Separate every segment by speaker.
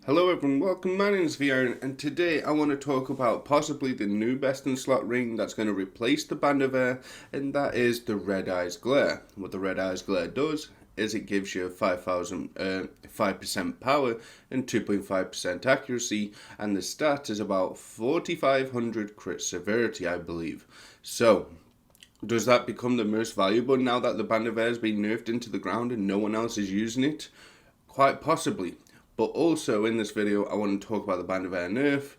Speaker 1: Hello everyone, welcome. My name is VR, and today I want to talk about possibly the new best in slot ring that's going to replace the Band of Air, and that is the Red Eyes Glare. What the Red Eyes Glare does is it gives you 5% power and 2.5% accuracy, and the stat is about 4500 crit severity, I believe. So, does that become the most valuable now that the Band of Air has been nerfed into the ground and no one else is using it? Quite possibly. But also in this video, I want to talk about the Band of Air nerf.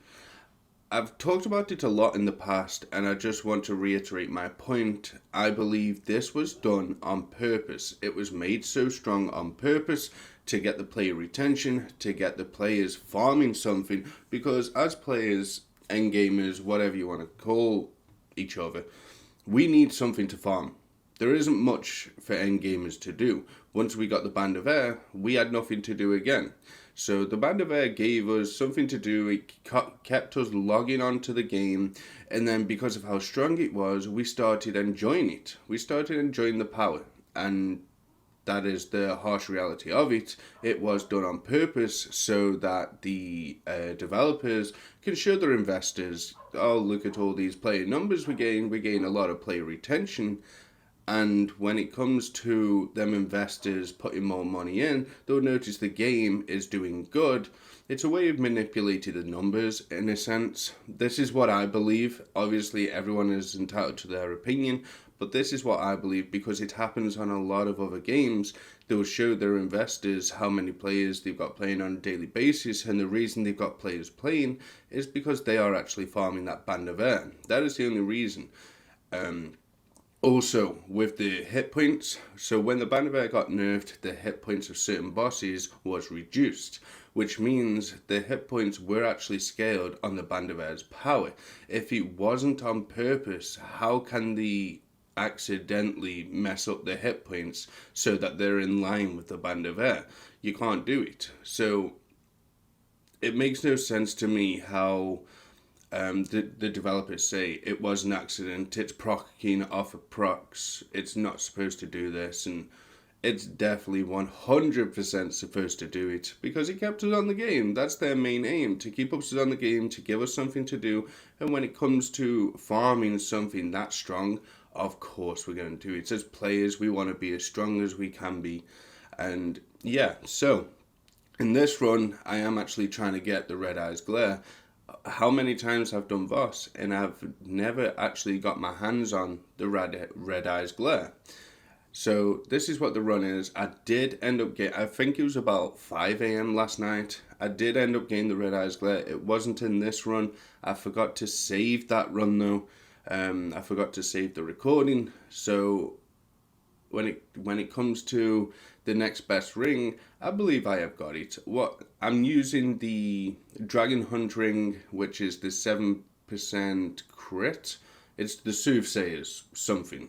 Speaker 1: I've talked about it a lot in the past, and I just want to reiterate my point. I believe this was done on purpose. It was made so strong on purpose to get the player retention, to get the players farming something, because as players, endgamers, whatever you want to call each other, we need something to farm. There isn't much for endgamers to do. Once we got the Band of Air, we had nothing to do again. So the Band of Air gave us something to do. It kept us logging onto the game, and then because of how strong it was, we started enjoying it. We started enjoying the power, and that is the harsh reality of it. It was done on purpose so that the developers can show their investors, oh, look at all these player numbers we gain a lot of player retention. And when it comes to them investors putting more money in, they'll notice the game is doing good. It's a way of manipulating the numbers in a sense. This is what I believe. Obviously, everyone is entitled to their opinion, but this is what I believe because it happens on a lot of other games. They'll show their investors how many players they've got playing on a daily basis, and the reason they've got players playing is because they are actually farming that Band of Air. That is the only reason. Also, with the hit points, so when the Band of Air got nerfed, the hit points of certain bosses was reduced, which means the hit points were actually scaled on the Band of Air's power. If it wasn't on purpose, how can they accidentally mess up the hit points so that they're in line with the Band of Air? You can't do it. So, it makes no sense to me how the developers say it was an accident, it's proccing off of procs, it's not supposed to do this, and it's definitely 100% supposed to do it because it kept us on the game. That's their main aim, to keep us on the game, to give us something to do, and when it comes to farming something that strong, of course we're going to do it. As players, we want to be as strong as we can be, and yeah, so in this run, I am actually trying to get the Red Eyes Glare. How many times I've done Voss and I've never actually got my hands on the Red Eyes Glare. So this is what the run is. I did end up getting, I think it was about 5 a.m. last night. I did end up getting the Red Eyes Glare. It wasn't in this run. I forgot to save that run though. I forgot to save the recording. So when it comes to the next best ring, I believe I have got it. What I'm using the Dragon Hunt ring, which is the 7% crit. It's the Soothsayers, something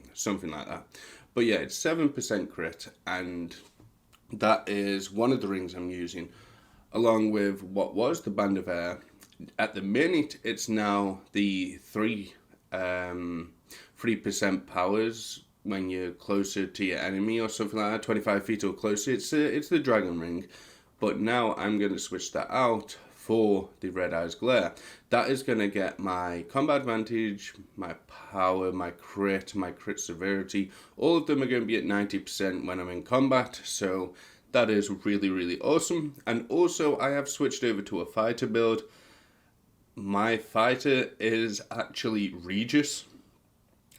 Speaker 1: like that. But yeah, it's 7% crit, and that is one of the rings I'm using, along with what was the Band of Air. At the minute, it's now the 3% powers when you're closer to your enemy or something like that, 25 feet or closer. It's the Dragon Ring, but now I'm going to switch that out for the Red Eyes Glare. That is going to get my combat advantage, my power, my crit severity. All of them are going to be at 90% when I'm in combat, so that is really, really awesome. And also, I have switched over to a fighter build. My fighter is actually Regis.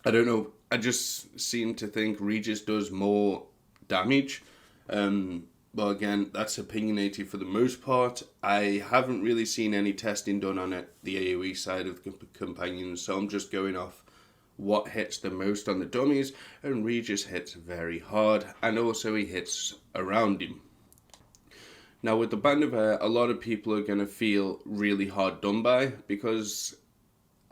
Speaker 1: I don't know, I just seem to think Regis does more damage. But again, that's opinionated for the most part. I haven't really seen any testing done on it, the AoE side of the companions, so I'm just going off what hits the most on the dummies, and Regis hits very hard, and also he hits around him. Now with the Band of Air, a lot of people are going to feel really hard done by, because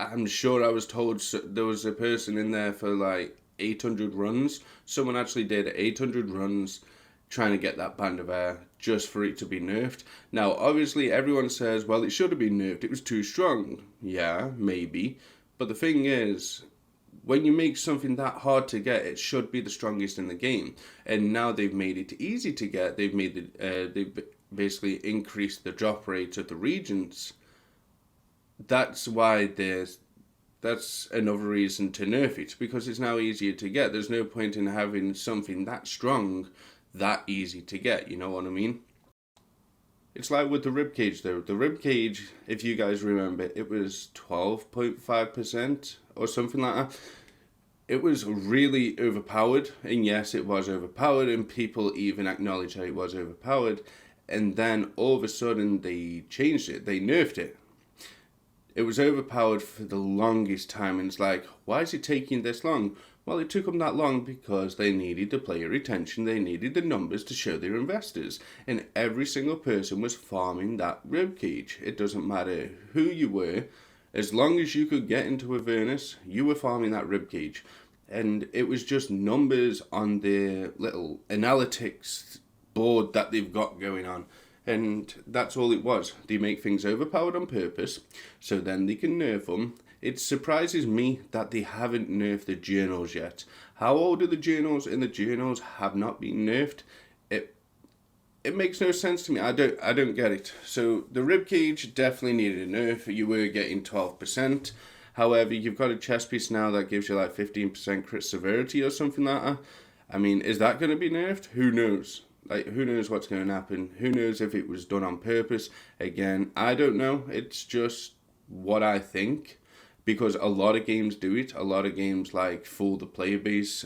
Speaker 1: I'm sure I was told there was a person in there for like 800 runs. Someone actually did 800 runs trying to get that Band of Air just for it to be nerfed. Now, obviously, everyone says, well, it should have been nerfed. It was too strong. Yeah, maybe. But the thing is, when you make something that hard to get, it should be the strongest in the game. And now they've made it easy to get. They've made it, basically increase the drop rate of the regions. That's why that's another reason to nerf it, because it's now easier to get. There's no point in having something that strong that easy to get, you know what I mean? It's like with the Ribcage though. The Ribcage, if you guys remember, it was 12.5% or something like that. It was really overpowered, and yes, it was overpowered, and people even acknowledged how it was overpowered. And then all of a sudden they changed it, they nerfed it. It was overpowered for the longest time, and it's like, why is it taking this long? Well, it took them that long because they needed the player retention, they needed the numbers to show their investors, and every single person was farming that Ribcage. It doesn't matter who you were, as long as you could get into Avernus, you were farming that Ribcage. And it was just numbers on their little analytics board that they've got going on. And that's all it was. They make things overpowered on purpose, so then they can nerf them. It surprises me that they haven't nerfed the journals yet. How old are the journals? And the journals have not been nerfed. It makes no sense to me. I don't get it. So the Ribcage definitely needed a nerf. You were getting 12%. However, you've got a chest piece now that gives you like 15% crit severity or something like that. I mean, is that going to be nerfed? Who knows? Like, who knows what's going to happen? Who knows if it was done on purpose? Again, I don't know. It's just what I think. Because a lot of games do it. A lot of games, like, fool the player base.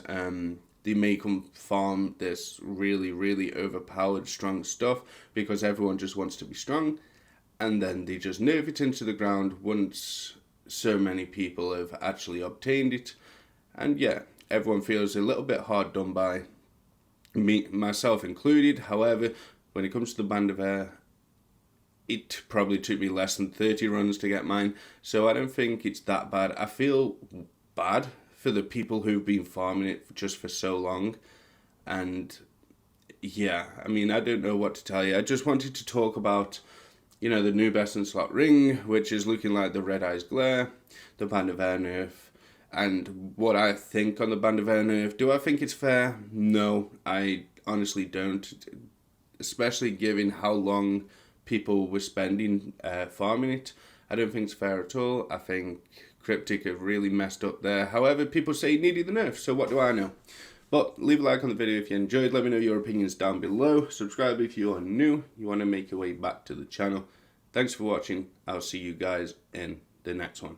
Speaker 1: They make them farm this really, really overpowered, strong stuff. Because everyone just wants to be strong. And then they just nerf it into the ground once so many people have actually obtained it. And yeah, everyone feels a little bit hard done by. Me, myself included. However, when it comes to the Band of Air, it probably took me less than 30 runs to get mine, so I don't think it's that bad. I feel bad for the people who've been farming it just for so long, and yeah, I mean, I don't know what to tell you. I just wanted to talk about, you know, the new best in slot ring, which is looking like the Red Eyes Glare, the Band of Air nerf, and what I think on the Band of Air nerf. Do I think it's fair? No, I honestly don't. Especially given how long people were spending farming it. I don't think it's fair at all. I think Cryptic have really messed up there. However, people say it needed the nerf, so what do I know? But leave a like on the video if you enjoyed. Let me know your opinions down below. Subscribe if you are new. You want to make your way back to the channel. Thanks for watching. I'll see you guys in the next one.